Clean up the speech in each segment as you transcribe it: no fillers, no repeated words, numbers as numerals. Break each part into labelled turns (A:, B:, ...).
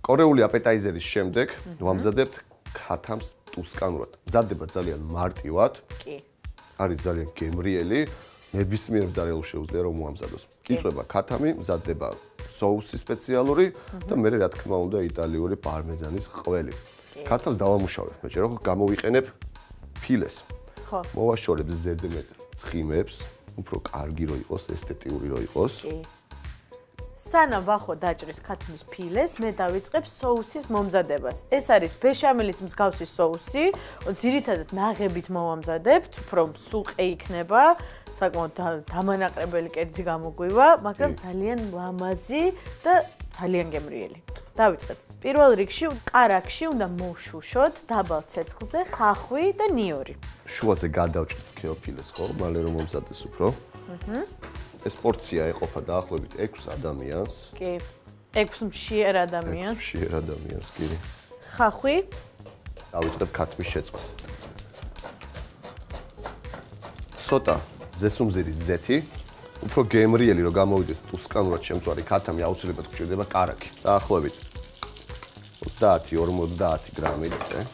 A: კორეული აპეტაიზერის შემდეგ ვამზადებთ ქათამს ტუსკანურად. მზადდება ძალიან მარტივად.
B: კი.
A: არის ძალიან გემრიელი. ნებისმიერ მზარეულს შეუძლია რომ მოამზადოს. იწვება ქათამი, მზადდება соуსი სპეციალური და მე რა თქმა უნდა იტალიური პარმეზანის ყველი. ქათამს დავამუშავებ მე, რომ გამოვიყენებ ფილეს.
B: ხო.
A: მოვაშორებ ზედმეტ ცხიმებს, უფრო კარგი რო იყოს, ესთეტიური რო იყოს.
B: კი. სანამ ვახო დაჭრის ქათმის ფილეს, მე დავიწყებ соуსის მომზადებას. ეს არის ბეშამელის მსგავსი соуსი, ძირითადად ნაღებით მოვამზადებთ, უფრო მსუყე იქნება, საკმაოდ დამანაყრებელი კერძი გამოგვივა, მაგრამ ძალიან ლამაზი და ძალიან გემრიელი. დავიწყებ. პირველ რიგში კარაქში უნდა მოვშუშოთ დაბალ ცეცხლზე ხახვი და ნიორი.
A: შუაზე გადავჭრით ქეოფილეს, ხო? მალე რომ მომზადდეს უფრო. ეს პორცია ეყოფა დაახლოებით 6 ადამიანს.
B: კი. 6 მშიერ ადამიანს.
A: მშიერ ადამიანს, კი.
B: ხახვი.
A: დავიწყებ ქათმის შეწყვას. ცოტა ზესუმზირის ზეთი, უფრო გემრიელი რომ გამოვიდეს ტუსკანურად შემწვარი ქათამი, აუცილებლად გჭირდება კარაქი. დაახლოებით 30-50 გრამი ისე.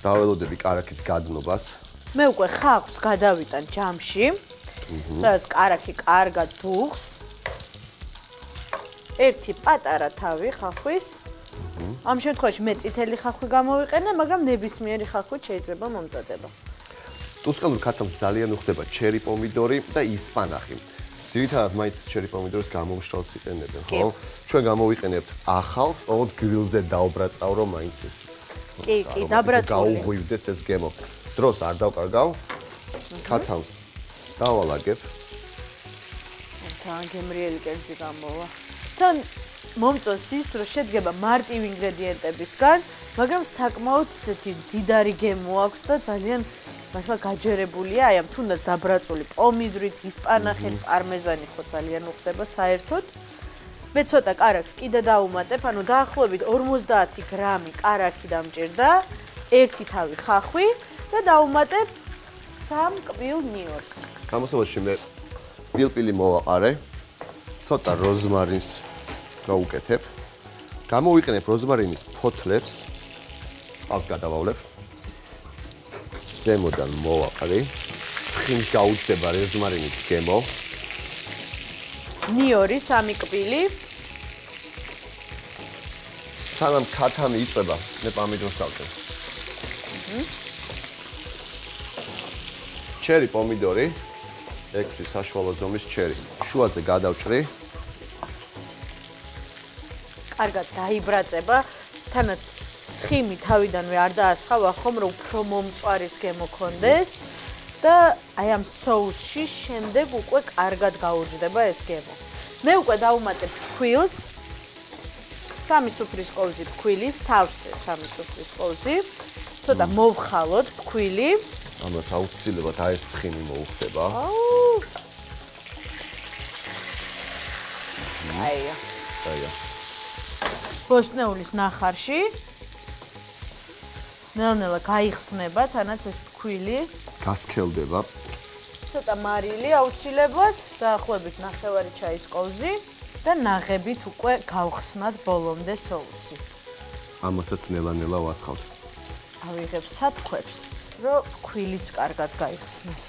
A: დაველოდები კარაქის გადნობას.
B: მე უკვე ხახვს გადავიტან ჯამში. სადაც კარაქი კარგად დუხს. ერთი პატარა თავი ხახვის. ამ შემთხვევაში მე წითელი ხახვი გამოვიყენე, მაგრამ ნებისმიერი ხახვით შეიძლება მომზადება.
A: ტუსკანურ ქათამს ძალიან უხდება ჩერი პომიდორი და ისპანახი. ძირითადად მაინც ჩერი პომიდორის გამომშრალს იყენებენ, ხო? ჩვენ გამოვიყენებთ ახალს, ოღონდ გრილზე დაუბრაწავრო მაინც ეს.
B: კი, დაბრაწული.
A: გაუღვივდეს ეს გემო. დროს არ დავკარგავ. ქათამს დავალაგებ.
B: თან გემრიელი კერძი გამოვა. თან მომწონს ის, რომ შედგება მარტივ ინგრედიენტებისგან, მაგრამ საკმაოდ ისეთი დიდარი გემო აქვს და ძალიან მართლა გაჯერებულია, აი ამ თუნდაც დაბრაწული პომიდრით, ისპანახით, პარმეზანი ხო ძალიან უხდება საერთოდ. მე ცოტა კარაქს კიდე დავუმატებ, ანუ დაახლოებით 50 გრამი კარაქი დამჭირდა, ერთი თავი ხახვი და დავუმატებ 3 კბილ ნიორს.
A: გამოსავალში მე პილპილი მოვაყარე, ცოტა როზმარინს გავუკეთებ. გამოვიყენებ როზმარინის ფოთლებს, წყალს გადავავლებ. ზემოდან მოვაყრე. ცხიმს გაუჩნდება როზმარინის გემო.
B: ნიორი 3 კბილი.
A: სანამ ქათამი იწვება, მე პომიდორს დავჭერ. ჩერი პომიდორი 6 საშუალო ზომის ჩერი. შუაზე გადავჭრი.
B: კარგად დაიბრაწება, თანაც ცხიმი თავიდანვე არ დაასხავა ხომ, რომ უფრო მომწვარის გემო კონდეს და აი ამ соуსში შემდეგ უკვე კარგად გაუჯდება ეს გემო. მე უკვე დავუმატებ ფქვილს. 3 სუფრის ყოვზი ფქვილი, სავსე 3 სუფრის ყოვზი. ცოტა მოვხალოთ ფქვილი.
A: ამას აუცილებლად აი ეს ცხიმი მოუხდება.
B: აია.
A: აია.
B: ბოსტნეულის ნახარში ნელ-ნელა გაიხსნება, თანაც ეს ფქვილი
A: გასქელდება.
B: ცოტა მარილი აუცილებლად, დაახლოებით 9 ჩაის ყოვზი და ნაღებით უკვე გავხსნათ ბოლომდე соуსი.
A: ამასაც ნელა-ნელა ვასხავთ.
B: ავიღებ სათქვებს, რომ ფქვილიც კარგად გაიხსნას.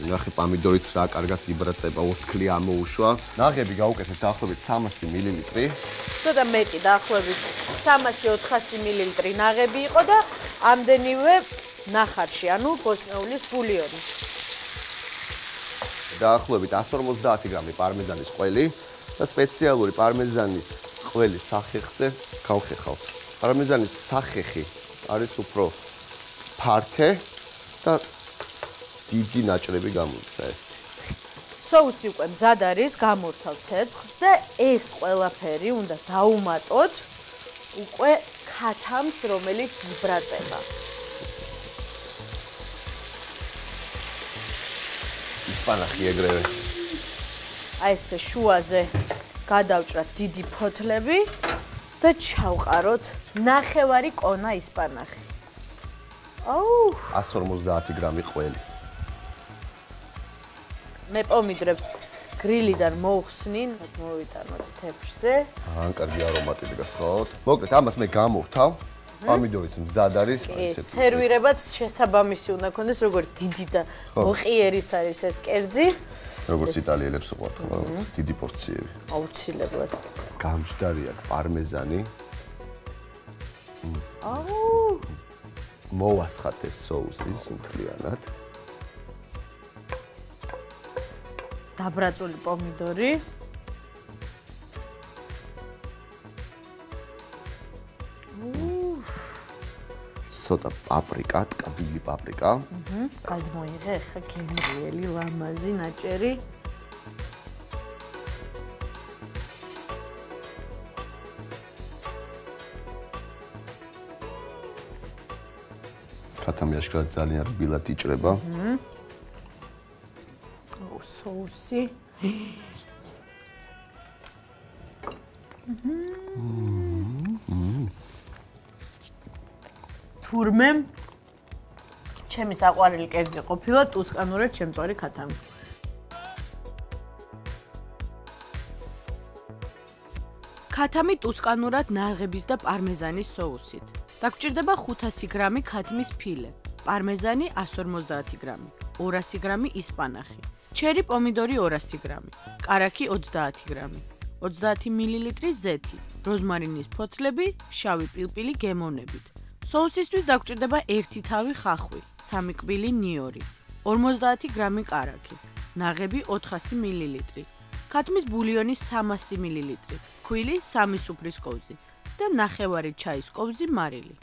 A: ნახე პომიდორიც რა კარგად იბრაწება, ორთქლი ამოუშვა. ნაღები გავუკეთებ დაახლოებით 300 მილილიტრი.
B: ცოტა მეტი, დაახლოებით 300-400 მილილიტრი ნაღები იყო და ამდენივე ნახარში, ანუ ბოსტნეულის ბულიონი.
A: დაახლოებით 150 გრამი პარმეზანის ყველი და სპეციალური პარმეზანის ყველი სახეხზე გავხეხავ. პარმეზანის სახეხი არის უფრო ფართე და დიდი ნაჭრები გამოდის ესეთი.
B: соуსი უკვე მზად არის, გამორთავ ცეცხლს და ეს ყველაფერი უნდა დაუმატოთ უკვე ქათამს, რომელიც იბრაწება.
A: ისპანახი ეგრევე.
B: აი ესე შუაზე გადავჭრათ დიდი ფოთლები და ჩავყაროთ 9 კონა ისპანახი.
A: 150 გრამი ყველი.
B: მე პომიდრებს გრილიდან მოუხსნინ, მოვიტანოთ თეფშზე.
A: ან კარგი არომატი გასხოთ. მოკლედ ამას მე გამოვთავ. პომიდორიც მზად არის,
B: ესეთი. სერვირებაც შესაბამისი უნდა ქონდეს, როგორც დიდი და მოყიერიც არის ეს კერძი.
A: როგორც იტალიელებს უყვართ, დიდი პორციები.
B: აუცილებლად.
A: გამჯდარი აქვს პარმეზანი.
B: აუ!
A: მოვასხათ ეს соуსი სუნთლიანად.
B: დაბრაწული პომიდორი.
A: ცოტა პაპრიკა, ტკბილი პაპრიკა.
B: გადმოიღე ხა გემრიელი, ლამაზი, ნაჭერი.
A: ქათამი აშკარად ძალიან რბილად იჭრება.
B: ო, соуსი. თურმე ჩემი საყვარელი კერძი ყოფილა ტუსკანურად შემწვარი ქათამი. ქათამი ტუსკანურად ნარღების და პარმეზანის соусით. დაგჭირდება 500 გრამი ქათმის ფილე, პარმეზანი 150 გრამი, 200 გრამი ისპანახი, ჩერი პომიდორი 200 გრამი, კარაქი 30 გრამი, 30 მილილიტრი ზეთი, როზმარინის ფოთლები, შავი პილპილი გემოვნებით. соусისთვის დაგჭირდება 1 თავი ხახვი, 3 კბილი ნიორი, 50 გრამი კარაქი, ნაღები 400 მილილიტრი, ქათმის ბულიონი 300 მილილიტრი, ქვილი 3 სუფრის კოვზი და ნახევარი ჩაის კოვზი მარილი.